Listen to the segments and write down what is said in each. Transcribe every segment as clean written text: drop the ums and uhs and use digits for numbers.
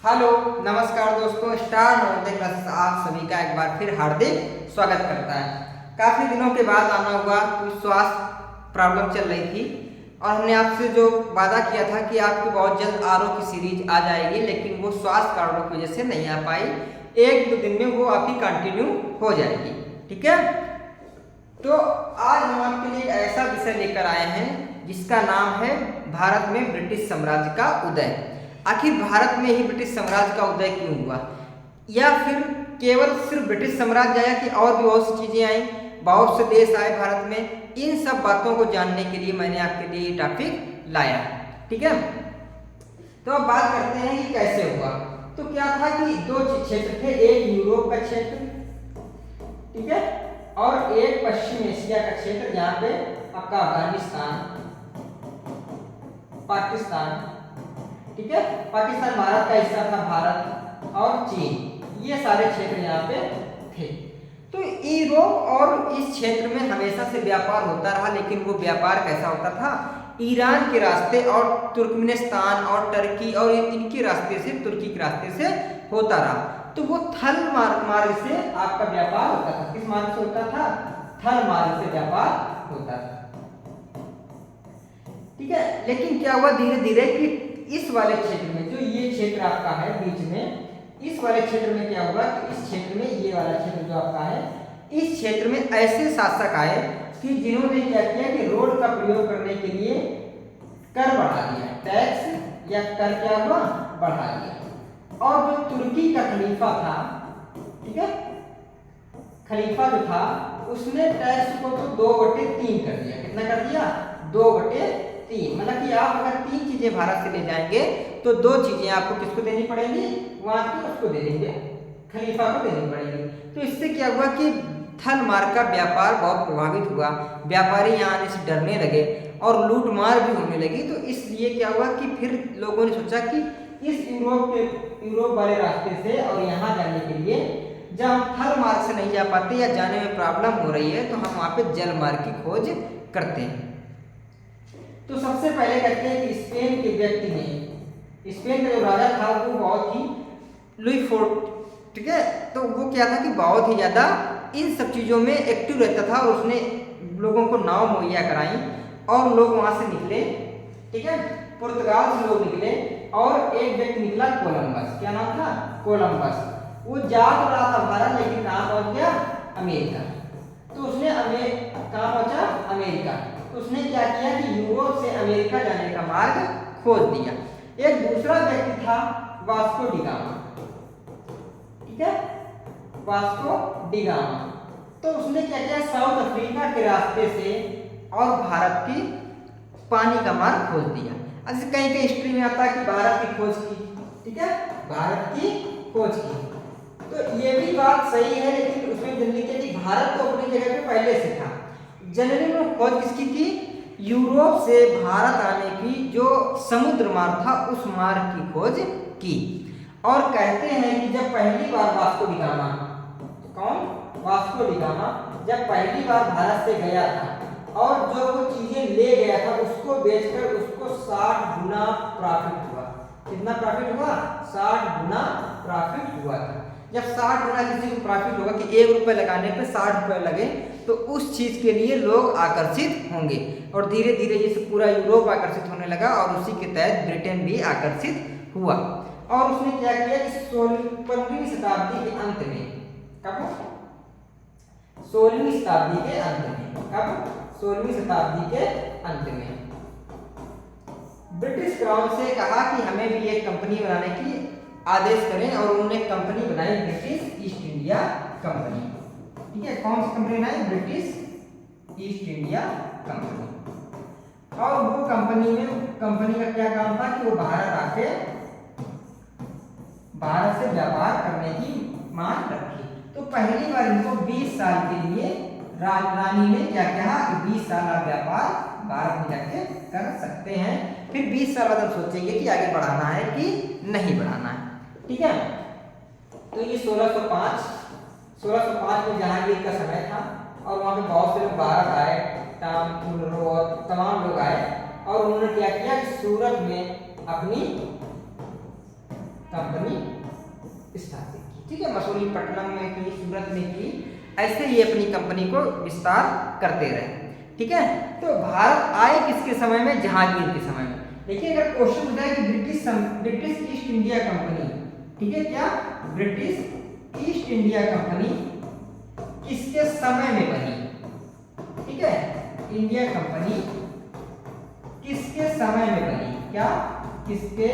Hello नमस्कार दोस्तों, star Navodaya classes आप सभी का एक बार फिर हार्दिक स्वागत करता है। काफ़ी दिनों के बाद आना हुआ, कुछ स्वास्थ्य प्रॉब्लम चल रही थी और हमने आपसे जो वादा किया था कि आपकी बहुत जल्द आरओ की सीरीज आ जाएगी, लेकिन वो स्वास्थ्य कारणों की वजह से नहीं आ पाई। एक दो दिन में वो आपकी कंटिन्यू हो जाएगी। ठीक है, तो आज हम आपके लिए एक ऐसा विषय लेकर आए हैं जिसका नाम है भारत में ब्रिटिश साम्राज्य का उदय। आखिर भारत में ही ब्रिटिश साम्राज्य का उदय क्यों हुआ, या फिर केवल सिर्फ ब्रिटिश साम्राज्य आया कि और भी बहुत सी चीजें आई, बहुत से देश आए भारत में। इन सब बातों को जानने के लिए मैंने आपके लिए ये टॉपिक लाया। ठीक है, तो अब बात करते हैं कि कैसे हुआ। तो क्या था कि दो क्षेत्र थे, एक यूरोप का क्षेत्र, ठीक है, और एक पश्चिम एशिया का क्षेत्र, जहां पे आपका अफगानिस्तान, पाकिस्तान, ठीक है, पाकिस्तान भारत का हिस्सा था, भारत और चीन, ये सारे क्षेत्र यहाँ पे थे। तो यूरोप और इस क्षेत्र में हमेशा से व्यापार होता रहा, लेकिन वो व्यापार कैसा होता था, ईरान के रास्ते और तुर्कमेनिस्तान और टर्की और इनके रास्ते से, तुर्की के रास्ते से होता रहा। तो वो थल मार्ग से आपका व्यापार होता था। किस मार्ग से होता था? थल मार्ग से व्यापार होता था। ठीक है, लेकिन क्या हुआ धीरे धीरे कि इस वाले क्षेत्र में, जो ये क्षेत्र आपका है बीच में, इस वाले क्षेत्र में क्या हुआ कि इस क्षेत्र में, ये वाला क्षेत्र जो आपका है, इस क्षेत्र में ऐसे शासक आए कि जिन्होंने क्या किया कि रोड का प्रयोग करने के लिए कर बढ़ा दिया, टैक्स या कर क्या हुआ, बढ़ा दिया। और जो तुर्की का खलीफा था, ठीक है, खलीफा जो था, उसने टैक्स को तो 2/3 कर दिया। कितना कर दिया? 2/3। मतलब कि आप अगर 3 चीजें भारत से ले जाएंगे तो 2 चीजें आपको किसको देनी पड़ेंगी? वहां की उसको दे देंगे, खलीफा को देनी पड़ेगी। तो इससे क्या हुआ कि थल मार्ग का व्यापार बहुत प्रभावित हुआ, व्यापारी यहाँ आने से डरने लगे और लूटमार भी होने लगी। तो इसलिए क्या हुआ कि फिर लोगों ने सोचा कि इस यूरोप वाले रास्ते से और यहाँ जाने के लिए, जब हम थल मार्ग से नहीं जा पाते या जाने में प्रॉब्लम हो रही है, तो हम वहाँ पे जल मार्ग की खोज करते हैं। तो सबसे पहले कहते हैं कि स्पेन के व्यक्ति ने, स्पेन का जो राजा था वो बहुत ही लुई फोर्ट, ठीक है, तो वो क्या था कि बहुत ही ज्यादा इन सब चीजों में एक्टिव रहता था और उसने लोगों को नाव मुहैया कराई और लोग वहां से निकले। ठीक है, पुर्तगाल से लोग निकले और एक व्यक्ति निकला, कोलंबस। क्या नाम था? कोलंबस। वो जा तो रहा था भारत, लेकिन कहाँ पहुंच गया? अमेरिका। तो उसने कहाँ पहुंचा? अमेरिका। तो उसने क्या किया कि यूरोप से अमेरिका जाने का मार्ग खोज दिया। एक दूसरा व्यक्ति था, वास्को डी गामा, ठीक है, वास्को डी गामा। तो उसने क्या किया, साउथ अफ्रीका के रास्ते से और भारत की पानी का मार्ग खोज दिया। ऐसे कहीं कहीं हिस्ट्री में आता है कि भारत की खोज की, ठीक है, भारत की खोज की। तो ये भी बात सही है, लेकिन उसमें जनरली क्या कि भारत तो अपनी जगह पे पहले से था। जनरली में खोज किसकी की? यूरोप से भारत आने की जो समुद्र मार्ग था, उस मार्ग की खोज की। और कहते हैं कि जब पहली बार वास्को डी गामा, कौन? वास्को डी गामा जब पहली बार भारत से गया था और जो वो चीजें ले गया था उसको बेचकर उसको 60 गुना प्रॉफिट हुआ। कितना प्रॉफिट हुआ? 60 गुना प्रॉफिट हुआ था। जब 60 गुना किसी को प्रॉफिट होगा कि 1 रुपए लगाने पे 60 रुपए लगे, तो उस चीज के लिए लोग आकर्षित होंगे और धीरे धीरे जैसे पूरा यूरोप आकर्षित होने लगा और उसी के तहत ब्रिटेन भी आकर्षित हुआ। और उसने क्या किया कि 15वीं शताब्दी के अंत में, कब? 16वीं शताब्दी के अंत में, कब? 16वीं शताब्दी के अंत में ब्रिटिश क्राउन से कहा कि हमें भी एक कंपनी बनाने की आदेश करें, और उन्होंने कंपनी बनाई, ब्रिटिश ईस्ट इंडिया कंपनी। ठीक है, कौन सी कंपनी बनाई? British east India company. और वो कंपनी का क्या काम था कि वो भारत आके भारत से व्यापार करने की मांग रखी। तो पहली बार इनको 20 साल के लिए रानी ने क्या कहा कि 20 साल आप व्यापार भारत में जाके कर सकते हैं। फिर 20 साल बाद हम सोचेंगे कि आगे बढ़ाना है कि नहीं बढ़ाना है। ठीक है, तो ये 1605 में जहांगीर का समय था और वहां पे बहुत से लोग भारत आए, तमाम लोग आए और उन्होंने क्या किया कि सूरत में अपनी कंपनी स्थापित की। ठीक है, मसूलीपट्टनम में की, सूरत में की, ऐसे ये अपनी कंपनी को विस्तार करते रहे। ठीक है, तो भारत आए किसके समय में? जहांगीर के समय में। देखिए अगर क्वेश्चन पूछा है कि ब्रिटिश ईस्ट इंडिया कंपनी, ठीक है, क्या ब्रिटिश ईस्ट इंडिया कंपनी किसके समय में बनी? ठीक है, इंडिया कंपनी किसके समय में बनी? क्या किसके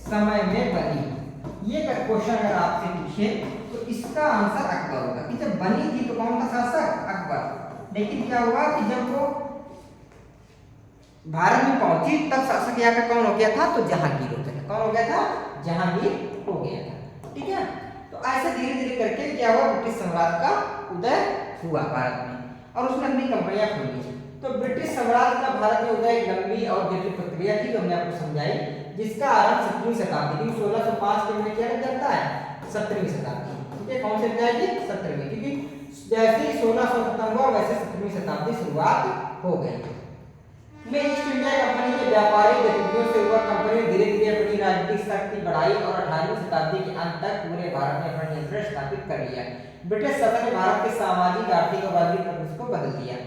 समय में बनी? ये क्वेश्चन अगर आपसे पूछे तो इसका आंसर अकबर होगा कि जब बनी थी तो कौन था शासक? अकबर। लेकिन क्या हुआ कि जब वो भारत में पहुंची तब शासक यहाँ का कौन हो गया था? तो जहांगीर हो गया था। कौन हो गया था? जहांगीर हो गया था। ठीक है, तो ऐसे धीरे धीरे करके क्या हुआ? ब्रिटिश साम्राज्य का उदय हुआ भारत में और उसने अपनी कंपनियां खोली। तो ब्रिटिश साम्राज्य का भारत में उदय एक लंबी और जटिल प्रक्रिया थी जो हमने आपको समझाई, जिसका आरंभ 17वीं शताब्दी में 1605 के में किया जाता है। 17वीं शताब्दी, ठीक है, कौन से जाएगी? 17वीं, क्योंकि जैसे ही 1600 खत्म हुआ वैसे 17वीं शताब्दी शुरुआत हो गई। में ईस्ट इंडिया कंपनी के व्यापारिक गतिविधियों से हुआ कंपनी धीरे धीरे अपनी राजनीतिक शक्ति बढ़ाई और 18वीं शताब्दी के अंत तक पूरे भारत में अपना नियंत्रण स्थापित कर लिया। ब्रिटिश शासन ने भारत के सामाजिक, आर्थिक और राजनीतिक परिदृश्य को बदल दिया।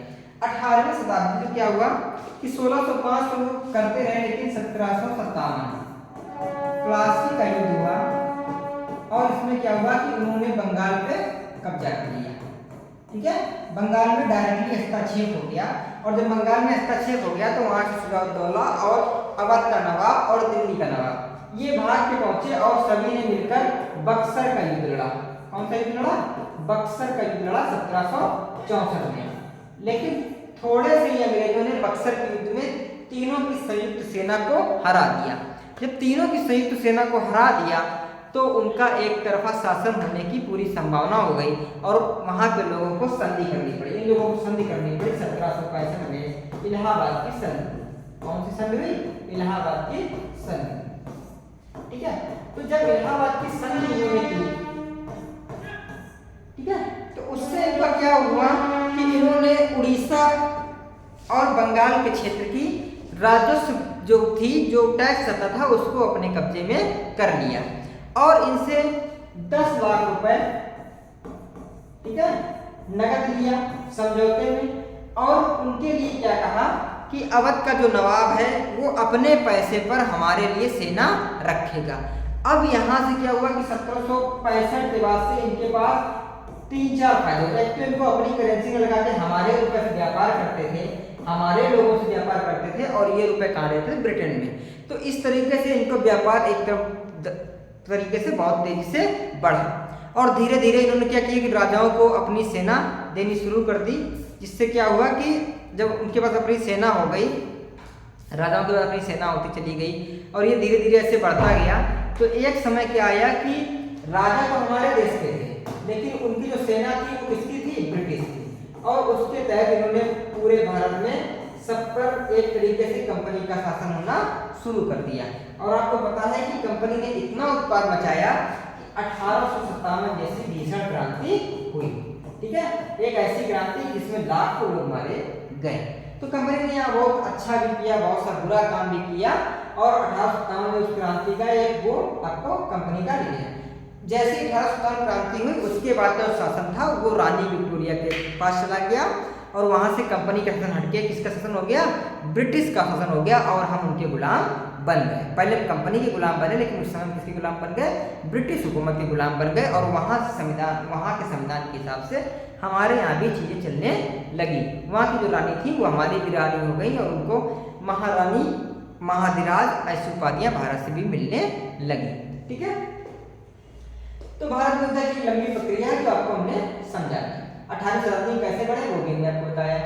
18वीं शताब्दी में क्या हुआ कि 1605 से वो करते रहे, लेकिन 1757 प्लासी का युद्ध हुआ और इसमें क्या हुआ कि उन्होंने बंगाल पे कब्जा कर लिया। ठीक है, बंगाल में डायरेक्टली हस्तक्षेप हो गया और जब बंगाल में हस्तक्षेप हो गया तो वहां के सिराजुद्दौला और अवध का नवाब और दिल्ली का नवाब ये भाग के पहुंचे और सभी ने मिलकर बक्सर का युद्ध लड़ा। कौन सा युद्ध लड़ा? बक्सर का युद्ध लड़ा 1764 में। लेकिन थोड़े से ही अंग्रेजों ने बक्सर के युद्ध में तीनों की संयुक्त सेना को हरा दिया। जब तीनों की संयुक्त सेना को हरा दिया तो उनका एक तरफा शासन होने की पूरी संभावना हो गई और वहां के लोगों को संधि करनी पड़ी। इन लोगों को संधि करनी पड़ी 1765 में इलाहाबाद की संधि। कौन सी संधि हुई? इलाहाबाद की संधि। ठीक है, तो जब इलाहाबाद की संधि हुई थी, ठीक है, तो उससे इनका क्या हुआ कि इन्होंने उड़ीसा और बंगाल के क्षेत्र की राजस्व जो थी, जो टैक्स आता था, उसको अपने कब्जे में कर लिया और इनसे 10 लाख रुपए, ठीक है, नगद लिया समझौते में और उनके लिए क्या कहा कि अवध का जो नवाब है वो अपने पैसे पर हमारे लिए सेना रखेगा। अब यहां से क्या हुआ कि 1765 के बाद से इनके पास 3-4 फायदे होते। एक तो इनको अपनी करेंसी में लगा के हमारे रुपए से व्यापार करते थे, हमारे लोगों से व्यापार करते थे और ये रुपए कहाँ रहते थे? ब्रिटेन में। तो इस तरीके से इनको व्यापार एक तरीके से बहुत तेजी से बढ़ा और धीरे धीरे इन्होंने क्या किया कि राजाओं को अपनी सेना देनी शुरू कर दी, जिससे क्या हुआ कि जब उनके पास अपनी सेना हो गई, राजाओं के पास अपनी सेना होती चली गई और ये धीरे धीरे ऐसे बढ़ता गया, तो एक समय क्या आया कि राजा तो हमारे देश के थे लेकिन उनकी जो सेना थी वो किसकी थी? ब्रिटिश थी और उसके तहत इन्होंने पूरे भारत में सब पर एक तरीके से कंपनी का शासन होना शुरू कर दिया। और आपको पता है कि कंपनी ने इतना उत्पाद मचाया कि 1857 जैसी भीषण क्रांति हुई। ठीक है, एक ऐसी क्रांति जिसमें लाखों लोग मारे गए। तो कंपनी ने यहाँ बहुत अच्छा भी किया, बहुत सा बुरा काम भी किया और 1857 में उस क्रांति का एक वो आपको कंपनी का लिया। जैसे 1857 क्रांति हुई उसके बाद का शासन था वो रानी विक्टोरिया के पास चला गया और वहां से कंपनी का शासन हट गया। किसका शासन हो गया? ब्रिटिश का शासन हो गया और हम उनके गुलाम बन गए। पहले कंपनी के गुलाम बने लेकिन उस समय किसके गुलाम बन गए? ब्रिटिश हुकूमत के गुलाम बन गए और वहां के संविधान के हिसाब से हमारे यहाँ भी चीजें चलने लगी। वहाँ की जो रानी थी वो हमारी भी रानी हो गई और उनको महारानी, महाधिराज ऐसी उपाधियां भारत से भी मिलने लगी। ठीक है, तो भारत में की लंबी प्रक्रिया है जो आपको हमने समझा। 18वीं शताब्दी में कैसे बढ़े वो भी हमने आपको बताया।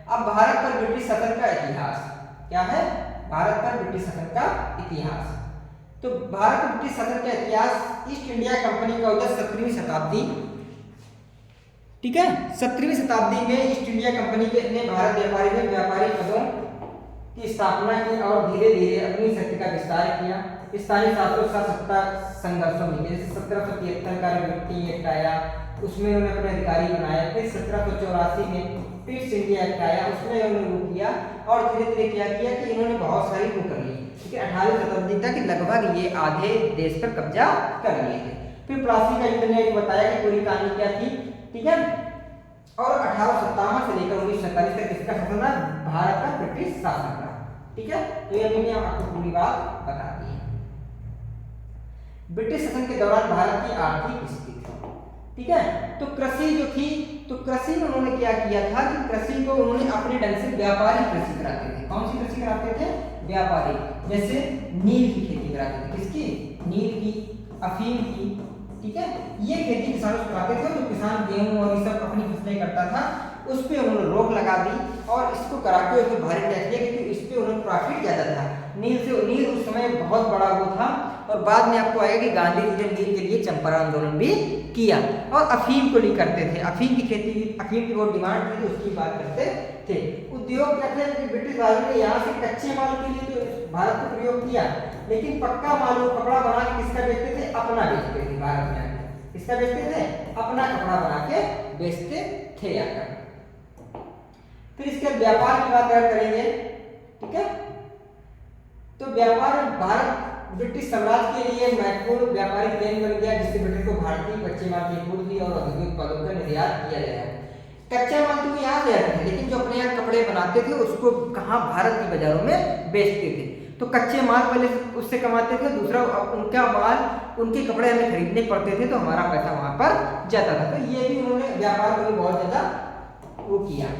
अब भारत पर ब्रिटिश शासन का इतिहास क्या है? भारत पर ब्रिटिश शासन का इतिहास। तो भारत पर ब्रिटिश शासन का इतिहास, ईस्ट इंडिया कंपनी का उदय 17वीं शताब्दी। ठीक है, 17वीं शताब्दी में ईस्ट इंडिया कंपनी ने भारत में व्यापारिक पदों की स्थापना की और धीरे धीरे अपनी शक्ति का विस्तार किया। स्थानीय शासकों के साथ सत्ता संघर्षों में जैसे 1773 का रिपब्लिक एक्ट आया, उसमें उन्होंने अपने अधिकारी बनाया। फिर 1784 में ईस्ट इंडिया एक्ट आया, उसमें उन्होंने वो किया और धीरे धीरे क्या किया कि इन्होंने बहुत सारी वो कर ली। ठीक है। 18वीं शताब्दी तक लगभग ये आधे देश पर कब्जा कर लिए थे। फिर प्लासी का युद्ध ने बताया कि पूरी कहानी क्या थी, ठीक है। और 1857 से लेकर 1947 तक किसका शासन रहा? भारत का ब्रिटिश शासन रहा, ठीक है। तो ये मैंने आपको पूरी बात बता दी है। ब्रिटिश शासन के दौरान भारत की आर्थिक स्थिति, ठीक है। तो कृषि जो थी, तो कृषि में उन्होंने क्या किया था कि कृषि को उन्होंने अपने ढंग से व्यापारिक कृषि कराते थे। कौन सी कृषि कराते थे? व्यापारिक। जैसे नील की खेती कराते थे। किसकी? नील की, अफीम की, ठीक है। ये खेती किसानों से कराते थे। जो किसान गेहूं और ये सब अपनी फसलें करता था उस पे उन्होंने रोक लगा दी और इसको करा के उसमें भारी टैक्स दिया, क्योंकि इस पे उन्हें प्रॉफिट ज्यादा था। नील उस समय बहुत बड़ा वो था। और बाद में आपको आएगा कि गांधी जी ने नील के लिए चंपारण आंदोलन भी किया। और अफीम को नहीं करते थे, अफीम की खेती, अफीम की बहुत डिमांड थी, उसकी बात करते थे। उद्योग क्या थे कि ब्रिटिश वालों ने यहाँ से कच्चे माल के लिए तो भारत को प्रयोग किया, लेकिन पक्का माल कपड़ा बना के किसका बेचते थे? अपना बेचते थे। भारत में आके किसका बेचते थे? अपना कपड़ा बना के बेचते थे आकर। फिर इसके व्यापार की बात अगर करेंगे, ठीक है, तो व्यापार भारत ब्रिटिश साम्राज्य के लिए महत्वपूर्ण व्यापारिक केंद्र बन गया, जिससे ब्रिटिश को भारतीय कच्चे माल की पूर्ति और औद्योगिक उत्पादों का निर्यात किया गया। कच्चा माल तो यहाँ से आते थे, लेकिन जो अपने यहाँ कपड़े बनाते थे उसको कहाँ? भारत की बाजारों में बेचते थे। तो कच्चे माल पहले उससे कमाते थे, दूसरा उनका माल, उनके कपड़े हमें खरीदने पड़ते थे, तो हमारा पैसा वहां पर जाता था। तो ये भी उन्होंने व्यापार को बहुत ज्यादा वो किया।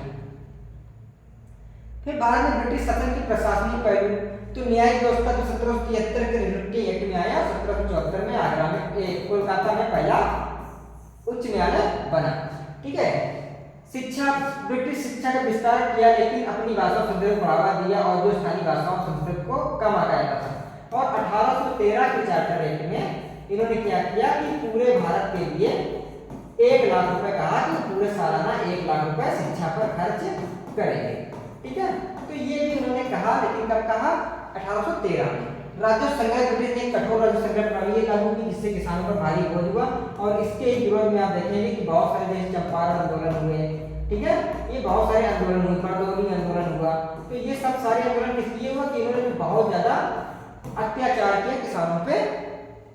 फिर भारत में ब्रिटिश शासन की प्रशासनिक पहलू, तो न्यायिक व्यवस्था तो 1773 के रिपब्लिक एक्ट में आया। 1774 में आगरा में, कोलकाता में पहला उच्च न्यायालय बना, ठीक है। शिक्षा, ब्रिटिश शिक्षा का विस्तार किया, लेकिन अपनी भाषा संस्कृत को बढ़ावा दिया और जो स्थानीय भाषाओं संस्कृत को कम आया था। और 1813 के चार्टर एक्ट में इन्होंने क्या किया कि पूरे भारत के लिए 1 लाख रुपए कहा कि पूरे सालाना 1 लाख रुपए शिक्षा पर खर्च करेंगे, ठीक है। तो ये भी उन्होंने कहा, लेकिन कब कहा? 1813 में। राजस्व संग्रह, ब्रिटिश ने कठोर राजस्व संग्रह प्रणाली लागू की, जिससे किसानों पर भारी बोझ हुआ। और इसके विरोध में आप देखेंगे कि बहुत सारे जैसे चंपारण आंदोलन हुए, ठीक है, ये बहुत सारे आंदोलन हुए, बारडोली आंदोलन हुआ। तो ये सब सारे आंदोलन किस लिए हुआ कि इन्होंने बहुत ज्यादा अत्याचार किया किसानों पे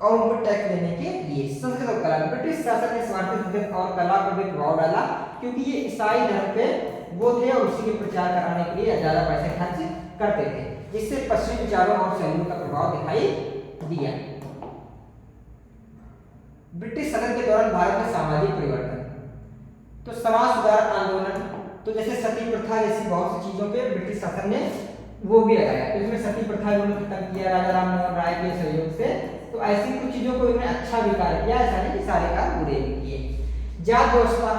और उनको टैक्स देने के लिए। संस्कृत और कला, ब्रिटिश शासन ने स्वार्थी संस्कृत और कला पर भी प्रभाव डाला, क्योंकि ये ईसाई धर्म पे वो थे और उसी के प्रचार कराने के लिए ज्यादा पैसे खर्च करते थे, जिससे पश्चिमी विचारों और शैलियों का प्रभाव दिखाई दिया। ब्रिटिश शासन के दौरान भारत में सामाजिक परिवर्तन, तो समाज सुधार आंदोलन, तो जैसे सती प्रथा जैसी बहुत सी चीजों पे ब्रिटिश शासन ने वो भी लगाया। तो इसमें सती प्रथा उन्होंने खत्म किया राजा राम मोहन राय के सहयोग से। तो ऐसी कुछ चीजों को इन्होंने अच्छा भी कार्य किया, ऐसा नहीं कि सारे कार्य बुरे भी किए। जात व्यवस्था,